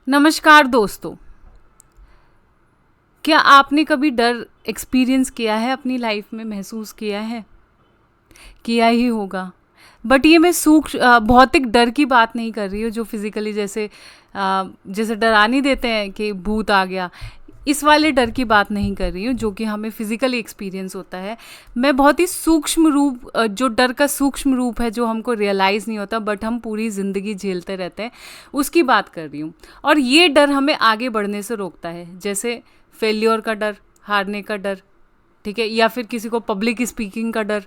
नमस्कार दोस्तों। क्या आपने कभी डर एक्सपीरियंस किया है, अपनी लाइफ में महसूस किया है? किया ही होगा। बट ये मैं भौतिक डर की बात नहीं कर रही हूँ, जो फिजिकली जैसे डरा नहीं देते हैं कि भूत आ गया। इस वाले डर की बात नहीं कर रही हूँ जो कि हमें फिजिकली एक्सपीरियंस होता है। मैं बहुत ही सूक्ष्म रूप, जो डर का सूक्ष्म रूप है, जो हमको रियलाइज़ नहीं होता बट हम पूरी ज़िंदगी झेलते रहते हैं, उसकी बात कर रही हूँ। और ये डर हमें आगे बढ़ने से रोकता है, जैसे फेल्योर का डर, हारने का डर, ठीक है, या फिर किसी को पब्लिक स्पीकिंग का डर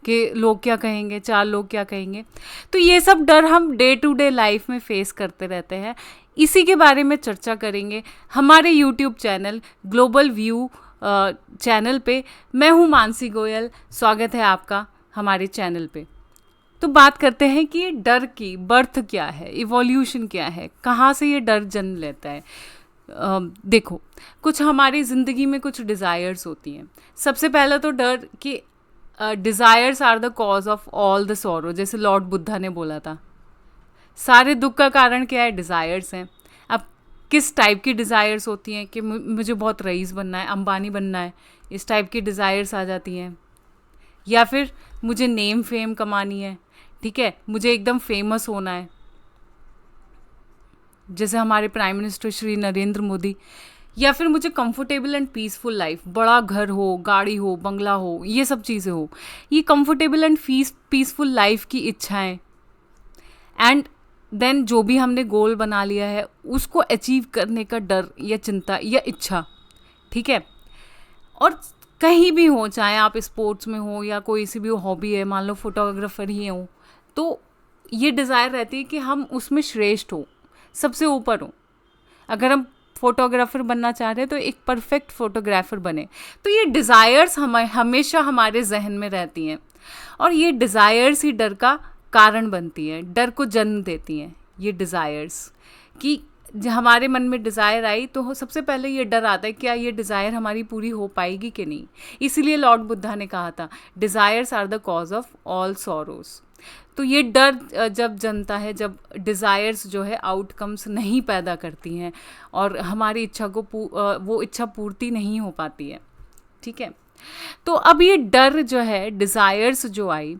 कि लोग क्या कहेंगे, चार लोग क्या कहेंगे। तो ये सब डर हम डे टू डे लाइफ में फेस करते रहते हैं। इसी के बारे में चर्चा करेंगे हमारे YouTube channel global view channel पे। मैं हूँ मानसी गोयल, स्वागत है आपका हमारे चैनल पे। तो बात करते हैं कि ये डर की बर्थ क्या है, इवोल्यूशन क्या है, कहाँ से ये डर जन्म लेता है। देखो, कुछ हमारी ज़िंदगी में कुछ डिज़ायर्स होती हैं। सबसे पहला तो डर कि desires are the cause of all the sorrow, जैसे लॉर्ड बुद्धा ने बोला था। सारे दुख का कारण क्या है? डिज़ायर्स हैं। अब किस टाइप की डिज़ायर्स होती हैं कि मुझे बहुत रईस बनना है, अंबानी बनना है, इस टाइप की डिज़ायर्स आ जाती हैं। या फिर मुझे नेम फेम कमानी है, ठीक है, मुझे एकदम फेमस होना है, जैसे हमारे प्राइम मिनिस्टर श्री नरेंद्र मोदी। या फिर मुझे कंफर्टेबल एंड पीसफुल लाइफ, बड़ा घर हो, गाड़ी हो, बंगला हो, ये सब चीज़ें हो। ये कंफर्टेबल एंड पीसफुल लाइफ की इच्छाएं। एंड देन जो भी हमने गोल बना लिया है उसको अचीव करने का डर या चिंता या इच्छा, ठीक है। और कहीं भी हो, चाहे आप स्पोर्ट्स में हो या कोई सी भी हॉबी है, मान लो फोटोग्राफर ही हो, तो ये डिज़ायर रहती है कि हम उसमें श्रेष्ठ हो, सबसे ऊपर हो। अगर हम फोटोग्राफर बनना चाह रहे हैं तो एक परफेक्ट फोटोग्राफर बने। तो ये डिज़ायर्स हमेशा हमारे जहन में रहती हैं, और ये डिज़ायर्स ही डर का कारण बनती हैं, डर को जन्म देती हैं। ये डिज़ायर्स कि हमारे मन में डिज़ायर आई तो सबसे पहले ये डर आता है, क्या ये डिज़ायर हमारी पूरी हो पाएगी कि नहीं। इसीलिए लॉर्ड बुद्धा ने कहा था, desires are the cause of all sorrows. तो ये डर जब जनता है, जब डिज़ायर्स जो है आउटकम्स नहीं पैदा करती हैं और हमारी इच्छा को वो इच्छा पूर्ति नहीं हो पाती है, ठीक है। तो अब ये डर जो है, डिज़ायर्स जो आई,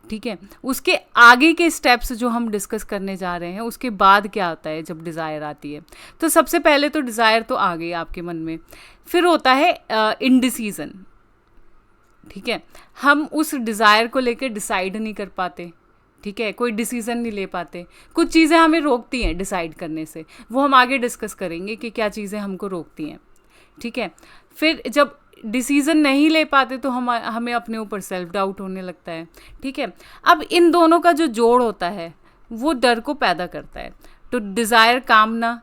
ठीक है, उसके आगे के स्टेप्स जो हम डिस्कस करने जा रहे हैं, उसके बाद क्या होता है जब डिज़ायर आती है। तो सबसे पहले तो डिज़ायर तो आ गई आपके मन में, फिर होता है इनडिसीजन, ठीक है। हम उस डिज़ायर को लेकर डिसाइड नहीं कर पाते, ठीक है, कोई डिसीज़न नहीं ले पाते। कुछ चीज़ें हमें रोकती हैं डिसाइड करने से, वो हम आगे डिस्कस करेंगे कि क्या चीज़ें हमको रोकती हैं, ठीक है। फिर जब डिसीज़न नहीं ले पाते तो हमें अपने ऊपर सेल्फ डाउट होने लगता है, ठीक है। अब इन दोनों का जो जोड़ होता है वो डर को पैदा करता है। तो डिज़ायर कामना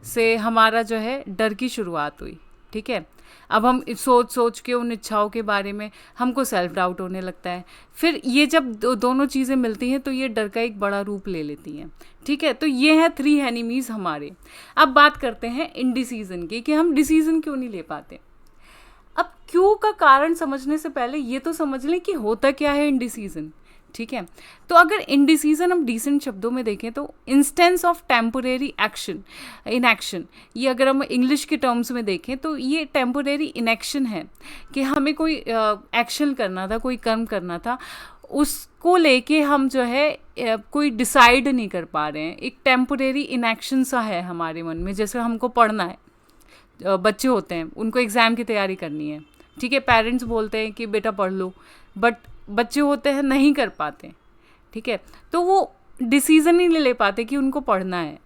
से हमारा जो है डर की शुरुआत हुई, ठीक है। अब हम सोच सोच के उन इच्छाओं के बारे में हमको सेल्फ डाउट होने लगता है। फिर ये जब दोनों चीज़ें मिलती हैं तो ये डर का एक बड़ा रूप ले लेती हैं, ठीक है। तो ये है 3 एनिमीज़ हमारे। अब बात करते हैं इनडिसीजन की, कि हम डिसीजन क्यों नहीं ले पाते। अब क्यों का कारण समझने से पहले ये तो समझ लें कि होता क्या है इनडिसीजन, ठीक है। तो अगर इनडिसीजन हम डिसेंट शब्दों में देखें तो instance of temporary action, inaction. ये अगर हम इंग्लिश के टर्म्स में देखें तो ये टेम्पोरेरी इनएक्शन है, कि हमें कोई एक्शन करना था, कोई कर्म करना था, उसको लेके हम जो है कोई डिसाइड नहीं कर पा रहे हैं। एक टेम्पोरेरी इनएक्शन सा है हमारे मन में। जैसे हमको पढ़ना है, बच्चे होते हैं, उनको एग्ज़ाम की तैयारी करनी है, ठीक है, पेरेंट्स बोलते हैं कि बेटा पढ़ लो, बट बच्चे होते हैं नहीं कर पाते, ठीक है। तो वो डिसीज़न ही नहीं ले पाते कि उनको पढ़ना है,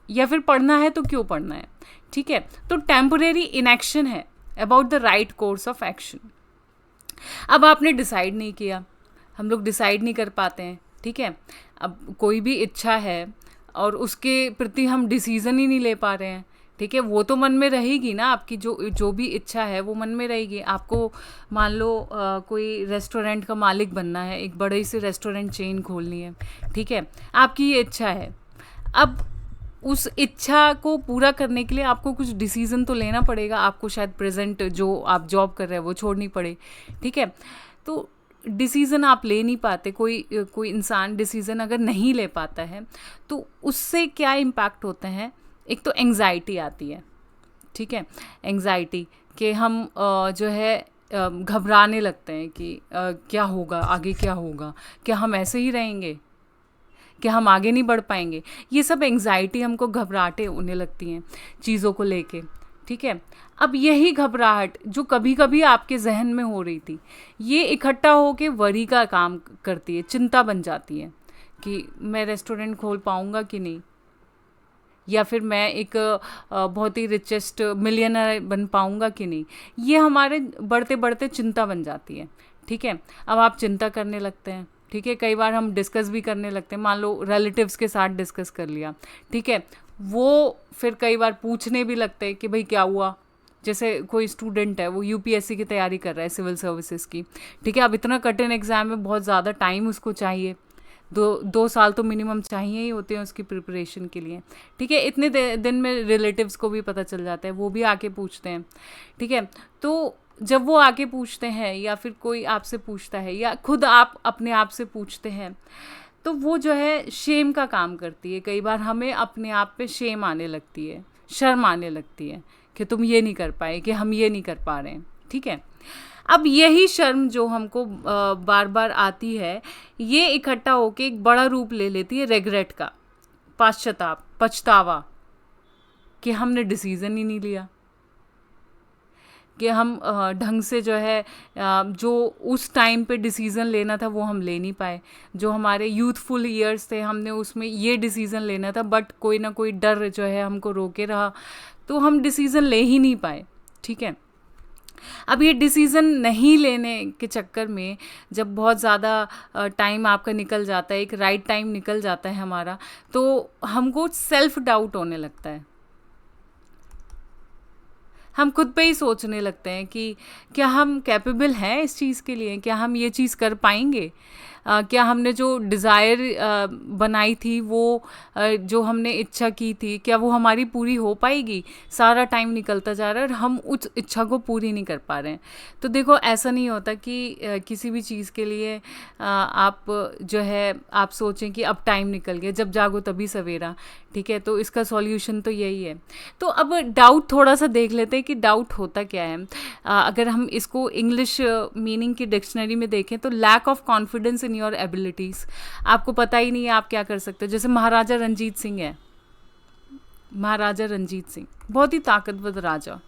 या फिर पढ़ना है तो क्यों पढ़ना है, ठीक है। तो टेम्पोरेरी इनएक्शन है about the right course of action. अब आपने डिसाइड नहीं किया, हम लोग डिसाइड नहीं कर पाते हैं, ठीक है। अब कोई भी इच्छा है और उसके प्रति हम डिसीज़न ही नहीं ले पा रहे हैं, ठीक है। वो तो मन में रहेगी ना, आपकी जो भी इच्छा है वो मन में रहेगी। आपको मान लो कोई रेस्टोरेंट का मालिक बनना है, एक बड़ी सी रेस्टोरेंट चेन खोलनी है, ठीक है, आपकी ये इच्छा है। अब उस इच्छा को पूरा करने के लिए आपको कुछ डिसीज़न तो लेना पड़ेगा। आपको शायद प्रेजेंट जो आप जॉब कर रहे हैं वो छोड़नी पड़े, ठीक है। तो डिसीज़न आप ले नहीं पाते, कोई इंसान डिसीज़न अगर नहीं ले पाता है तो उससे क्या इम्पैक्ट होते हैं एक तो एंग्जाइटी आती है, ठीक है, एंग्जाइटी कि हम जो है घबराने लगते हैं कि क्या होगा आगे, क्या होगा, क्या हम ऐसे ही रहेंगे, क्या हम आगे नहीं बढ़ पाएंगे। ये सब एंग्जाइटी, हमको घबराहटें होने लगती हैं चीज़ों को लेके, ठीक है। अब यही घबराहट जो कभी कभी आपके जहन में हो रही थी, ये इकट्ठा होके वरी का काम करती है, चिंता बन जाती है कि मैं रेस्टोरेंट खोल पाऊँगा कि नहीं, या फिर मैं एक बहुत ही रिचेस्ट मिलियनर बन पाऊँगा कि नहीं। ये हमारे बढ़ते बढ़ते चिंता बन जाती है, ठीक है। अब आप चिंता करने लगते हैं, ठीक है। कई बार हम डिस्कस भी करने लगते हैं, मान लो रिलेटिव्स के साथ डिस्कस कर लिया, ठीक है। वो फिर कई बार पूछने भी लगते हैं कि भाई क्या हुआ। जैसे कोई स्टूडेंट है, वो यूपीएससी की तैयारी कर रहा है, सिविल सर्विसेज की, ठीक है। अब इतना कठिन एग्ज़ाम में बहुत ज़्यादा टाइम उसको चाहिए, 2 साल तो मिनिमम चाहिए ही होते हैं उसकी प्रिपरेशन के लिए, ठीक है। इतने दिन में रिलेटिव्स को भी पता चल जाता है, वो भी आके पूछते हैं, ठीक है। तो जब वो आके पूछते हैं या फिर कोई आपसे पूछता है या खुद आप अपने आप से पूछते हैं, तो वो जो है शेम का काम करती है। कई बार हमें अपने आप पे शेम आने लगती है, शर्म आने लगती है कि तुम ये नहीं कर पाए, कि हम ये नहीं कर पा रहे हैं, ठीक है। अब यही शर्म जो हमको बार बार आती है, ये इकट्ठा होके एक बड़ा रूप ले लेती है रेग्रेट का, पश्चाताप, पछतावा, कि हमने डिसीज़न ही नहीं लिया, कि हम ढंग से जो है जो उस टाइम पे डिसीज़न लेना था वो हम ले नहीं पाए। जो हमारे यूथफुल ईयर्स थे, हमने उसमें ये डिसीज़न लेना था, बट कोई ना कोई डर जो है हमको रोके रहा, तो हम डिसीज़न ले ही नहीं पाए, ठीक है। अब ये डिसीज़न नहीं लेने के चक्कर में जब बहुत ज़्यादा टाइम आपका निकल जाता है, एक राइट टाइम निकल जाता है हमारा, तो हमको सेल्फ डाउट होने लगता है। हम खुद पे ही सोचने लगते हैं कि क्या हम कैपेबल हैं इस चीज़ के लिए, क्या हम ये चीज़ कर पाएंगे, क्या हमने जो डिज़ायर बनाई थी, वो जो हमने इच्छा की थी, क्या वो हमारी पूरी हो पाएगी। सारा टाइम निकलता जा रहा है और हम उस इच्छा को पूरी नहीं कर पा रहे हैं। तो देखो, ऐसा नहीं होता कि किसी भी चीज़ के लिए आप जो है आप सोचें कि अब टाइम निकल गया, जब जागो तभी सवेरा, ठीक है। तो इसका सॉल्यूशन तो यही है। तो अब डाउट थोड़ा सा देख लेते हैं कि डाउट होता क्या है। अगर हम इसको इंग्लिश मीनिंग की डिक्शनरी में देखें तो lack of confidence in your abilities, आपको पता ही नहीं है आप क्या कर सकते हो। जैसे महाराजा रंजीत सिंह है, महाराजा रंजीत सिंह बहुत ही ताकतवर राजा,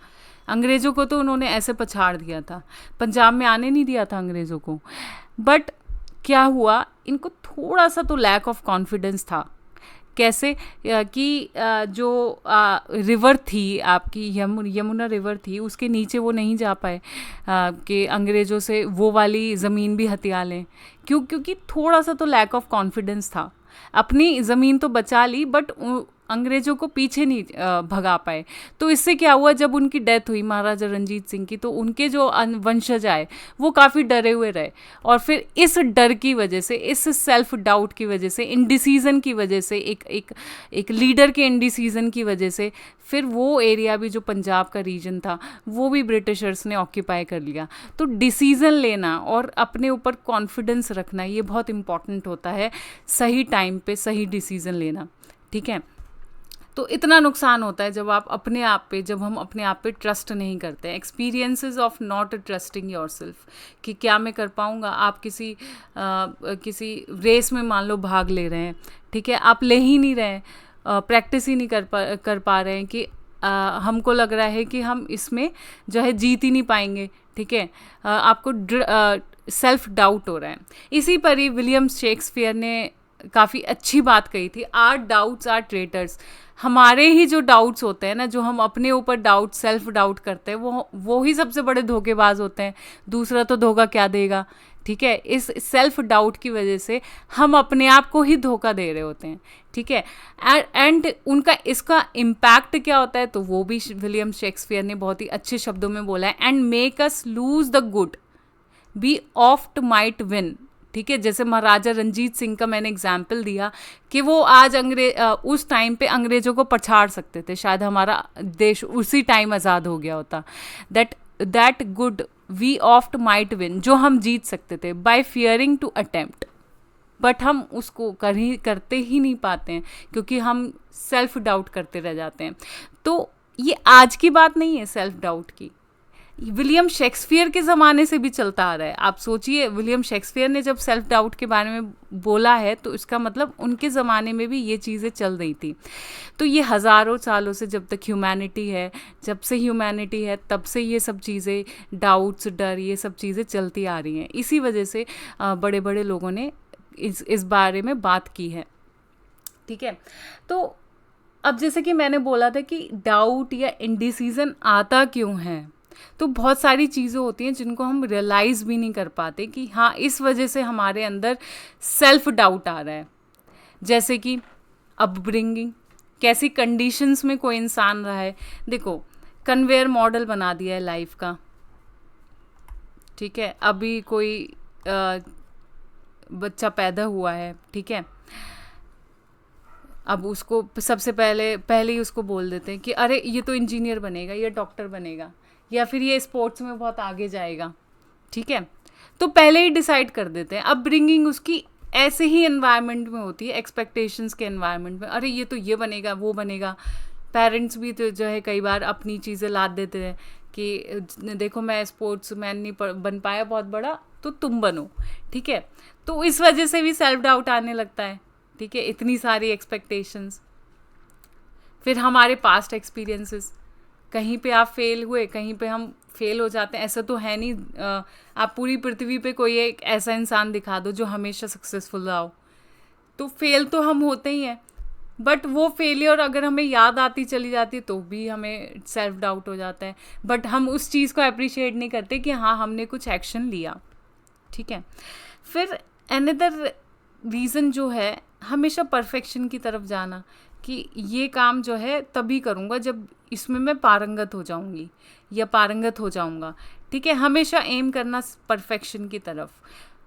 अंग्रेज़ों को तो उन्होंने ऐसे पछाड़ दिया था, पंजाब में आने नहीं दिया था अंग्रेज़ों को। बट क्या हुआ, इनको थोड़ा सा तो लैक ऑफ कॉन्फिडेंस था। कैसे कि जो रिवर थी आपकी, यमुना रिवर थी, उसके नीचे वो नहीं जा पाए कि अंग्रेज़ों से वो वाली ज़मीन भी हथिया लें। क्योंकि थोड़ा सा तो लैक ऑफ कॉन्फिडेंस था। अपनी ज़मीन तो बचा ली, बट अंग्रेज़ों को पीछे नहीं भगा पाए। तो इससे क्या हुआ, जब उनकी डेथ हुई महाराजा रंजीत सिंह की, तो उनके जो वंशज आए वो काफ़ी डरे हुए रहे। और फिर इस डर की वजह से, इस सेल्फ डाउट की वजह से, इनडिसीज़न की वजह से, एक लीडर के इनडिसीज़न की वजह से, फिर वो एरिया भी जो पंजाब का रीजन था वो भी ब्रिटिशर्स ने ऑक्यूपाई कर लिया। तो डिसीज़न लेना और अपने ऊपर कॉन्फिडेंस रखना, ये बहुत इंपॉर्टेंट होता है, सही टाइम पे सही डिसीज़न लेना, ठीक है। तो इतना नुकसान होता है जब हम अपने आप पे ट्रस्ट नहीं करते हैं। Experiences of not trusting yourself, कि क्या मैं कर पाऊँगा। आप किसी रेस में मान लो भाग ले रहे हैं, ठीक है, आप ले ही नहीं रहे हैं, प्रैक्टिस ही नहीं कर पा रहे हैं कि हमको लग रहा है कि हम इसमें जो है जीत ही नहीं पाएंगे, ठीक है। आपको सेल्फ डाउट हो रहा है। इसी पर ही विलियम शेक्सपियर ने काफ़ी अच्छी बात कही थी, आर डाउट्स आर ट्रेटर्स। हमारे ही जो डाउट्स होते हैं ना, जो हम अपने ऊपर डाउट, सेल्फ डाउट करते हैं, वो ही सबसे बड़े धोखेबाज होते हैं। दूसरा तो धोखा क्या देगा, ठीक है। इस सेल्फ डाउट की वजह से हम अपने आप को ही धोखा दे रहे होते हैं, ठीक है। एंड उनका इसका इम्पैक्ट क्या होता है, तो वो भी विलियम शेक्सपियर ने बहुत ही अच्छे शब्दों में बोला है, and make us lose the good, be oft might win, ठीक है। जैसे महाराजा रंजीत सिंह का मैंने एग्जाम्पल दिया कि वो आज उस टाइम पे अंग्रेज़ों को पछाड़ सकते थे, शायद हमारा देश उसी टाइम आज़ाद हो गया होता। That good we oft might win, जो हम जीत सकते थे, by fearing to attempt, but हम उसको करते ही नहीं पाते हैं, क्योंकि हम सेल्फ डाउट करते रह जाते हैं। तो ये आज की बात नहीं है सेल्फ डाउट की, विलियम शेक्सपियर के ज़माने से भी चलता आ रहा है। आप सोचिए, विलियम शेक्सपियर ने जब सेल्फ डाउट के बारे में बोला है तो इसका मतलब उनके ज़माने में भी ये चीज़ें चल रही थी। तो ये हज़ारों सालों से, जब तक ह्यूमैनिटी है, जब से ह्यूमैनिटी है तब से ये सब चीज़ें, डाउट्स, डर, ये सब चीज़ें चलती आ रही हैं। इसी वजह से बड़े बड़े लोगों ने इस बारे में बात की है। ठीक है, तो अब जैसे कि मैंने बोला था कि डाउट या इंडिसीजन आता क्यों है, तो बहुत सारी चीज़ें होती हैं जिनको हम रियलाइज़ भी नहीं कर पाते कि हाँ, इस वजह से हमारे अंदर सेल्फ डाउट आ रहा है। जैसे कि अपब्रिंगिंग, कैसी कंडीशंस में कोई इंसान रहा है। देखो, कन्वेयर मॉडल बना दिया है लाइफ का। ठीक है, अभी कोई बच्चा पैदा हुआ है, ठीक है, अब उसको सबसे पहले ही उसको बोल देते हैं कि अरे ये तो इंजीनियर बनेगा, ये डॉक्टर बनेगा, या फिर ये स्पोर्ट्स में बहुत आगे जाएगा। ठीक है, तो पहले ही डिसाइड कर देते हैं। अपब्रिंगिंग उसकी ऐसे ही एनवायरनमेंट में होती है, एक्सपेक्टेशंस के एनवायरनमेंट में, अरे ये तो ये बनेगा, वो बनेगा। पेरेंट्स भी तो जो है कई बार अपनी चीज़ें लाद देते हैं कि देखो मैं स्पोर्ट्स मैन नहीं बन पाया बहुत बड़ा, तो तुम बनो। ठीक है, तो इस वजह से भी सेल्फ डाउट आने लगता है। ठीक है, इतनी सारी एक्सपेक्टेशंस। फिर हमारे पास्ट एक्सपीरियंसेस, कहीं पे आप फेल हुए, कहीं पे हम फेल हो जाते हैं। ऐसा तो है नहीं, आप पूरी पृथ्वी पे कोई एक ऐसा इंसान दिखा दो जो हमेशा सक्सेसफुल रहा हो, तो फेल तो हम होते ही हैं। बट वो फेलियर अगर हमें याद आती चली जाती है तो भी हमें सेल्फ डाउट हो जाता है, बट हम उस चीज़ को अप्रिशिएट नहीं करते कि हाँ, हमने कुछ एक्शन लिया। ठीक है, फिर अनदर रीज़न जो है, हमेशा परफेक्शन की तरफ जाना, कि ये काम जो है तभी करूँगा जब इसमें मैं पारंगत हो जाऊँगी या पारंगत हो जाऊँगा। ठीक है, हमेशा एम करना परफेक्शन की तरफ,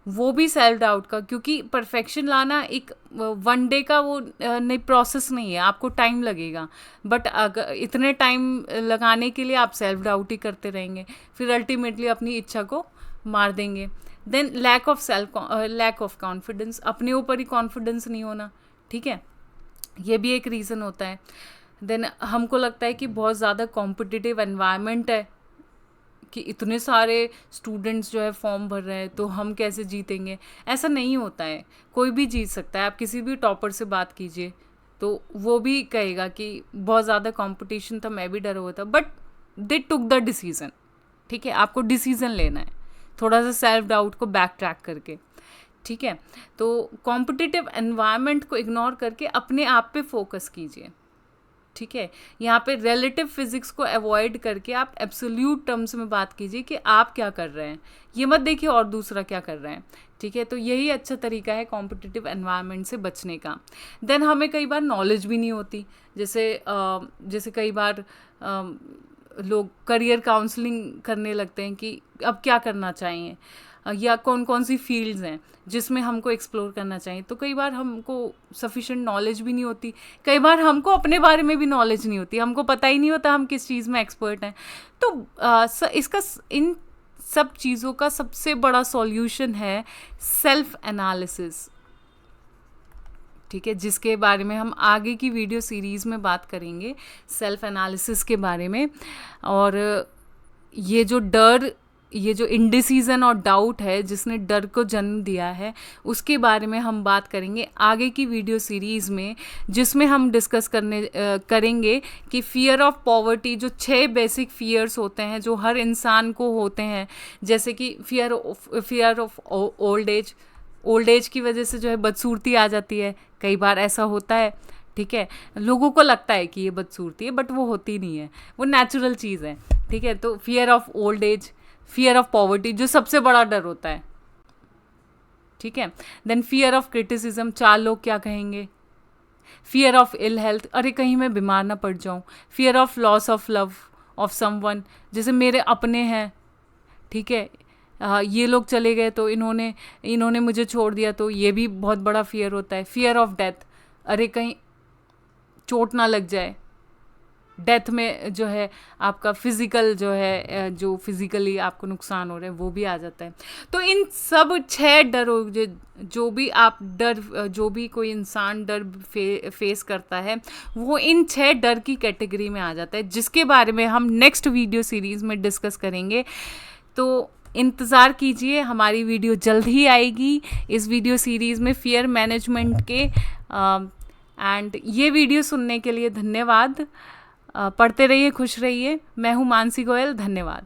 वो भी सेल्फ डाउट का, क्योंकि परफेक्शन लाना एक वन डे का वो नहीं प्रोसेस नहीं है, आपको टाइम लगेगा। बट अगर इतने टाइम लगाने के लिए आप सेल्फ डाउट ही करते रहेंगे, फिर अल्टीमेटली अपनी इच्छा को मार देंगे। देन लैक ऑफ कॉन्फिडेंस, अपने ऊपर ही कॉन्फिडेंस नहीं होना। ठीक है, ये भी एक रीज़न होता है। देन हमको लगता है कि बहुत ज़्यादा कॉम्पिटिटिव एनवायरनमेंट है, कि इतने सारे स्टूडेंट्स जो है फॉर्म भर रहे हैं, तो हम कैसे जीतेंगे। ऐसा नहीं होता है, कोई भी जीत सकता है। आप किसी भी टॉपर से बात कीजिए तो वो भी कहेगा कि बहुत ज़्यादा कंपटीशन था, मैं भी डरा हुआ था, but they took the decision. ठीक है, आपको डिसीज़न लेना है थोड़ा सा सेल्फ डाउट को बैक ट्रैक करके। ठीक है, तो कॉम्पिटिटिव एनवायरनमेंट को इग्नोर करके अपने आप पे फोकस कीजिए। ठीक है, यहाँ पे रिलेटिव फिजिक्स को अवॉइड करके आप एब्सोल्यूट टर्म्स में बात कीजिए कि आप क्या कर रहे हैं, ये मत देखिए और दूसरा क्या कर रहा है। ठीक है, तो यही अच्छा तरीका है कॉम्पिटिटिव एनवायरनमेंट से बचने का। देन हमें कई बार नॉलेज भी नहीं होती, जैसे कई बार लोग करियर काउंसलिंग करने लगते हैं कि अब क्या करना चाहिए, या कौन कौन सी फील्ड्स हैं जिसमें हमको एक्सप्लोर करना चाहिए। तो कई बार हमको सफिशिएंट नॉलेज भी नहीं होती, कई बार हमको अपने बारे में भी नॉलेज नहीं होती, हमको पता ही नहीं होता हम किस चीज़ में एक्सपर्ट हैं। तो इसका इन सब चीज़ों का सबसे बड़ा सॉल्यूशन है सेल्फ एनालिसिस। ठीक है, जिसके बारे में हम आगे की वीडियो सीरीज़ में बात करेंगे, सेल्फ एनालिसिस के बारे में। और ये जो डर, ये जो इंडिसीजन और डाउट है जिसने डर को जन्म दिया है, उसके बारे में हम बात करेंगे आगे की वीडियो सीरीज़ में, जिसमें हम डिस्कस करेंगे कि फियर ऑफ पॉवर्टी, जो 6 बेसिक फियर्स होते हैं जो हर इंसान को होते हैं। जैसे कि फियर ऑफ ओल्ड एज की वजह से जो है बदसूरती आ जाती है, कई बार ऐसा होता है। ठीक है, लोगों को लगता है कि ये बदसूरती है, बट वो होती नहीं है, वो नेचुरल चीज़ है। ठीक है, तो fear of old age, fear of poverty जो सबसे बड़ा डर होता है। ठीक है, देन फियर ऑफ क्रिटिसिज्म, 4 लोग क्या कहेंगे। फियर ऑफ इल हेल्थ, अरे कहीं मैं बीमार ना पड़ जाऊं। Fear of loss of love of someone, जैसे मेरे अपने हैं, ठीक है, ये लोग चले गए तो इन्होंने मुझे छोड़ दिया, तो ये भी बहुत बड़ा फियर होता है। फियर ऑफ डेथ, अरे कहीं चोट ना लग जाए। डेथ में जो है आपका फिज़िकल जो है जो फिज़िकली आपको नुकसान हो रहा है वो भी आ जाता है। तो इन सब 6 डरों जो भी आप डर जो भी कोई इंसान डर फेस करता है वो इन 6 डर की कैटेगरी में आ जाता है, जिसके बारे में हम नेक्स्ट वीडियो सीरीज़ में डिस्कस करेंगे। तो इंतज़ार कीजिए, हमारी वीडियो जल्द ही आएगी इस वीडियो सीरीज़ में फियर मैनेजमेंट के। एंड ये वीडियो सुनने के लिए धन्यवाद। पढ़ते रहिए, खुश रहिए। मैं हूँ मानसी गोयल, धन्यवाद।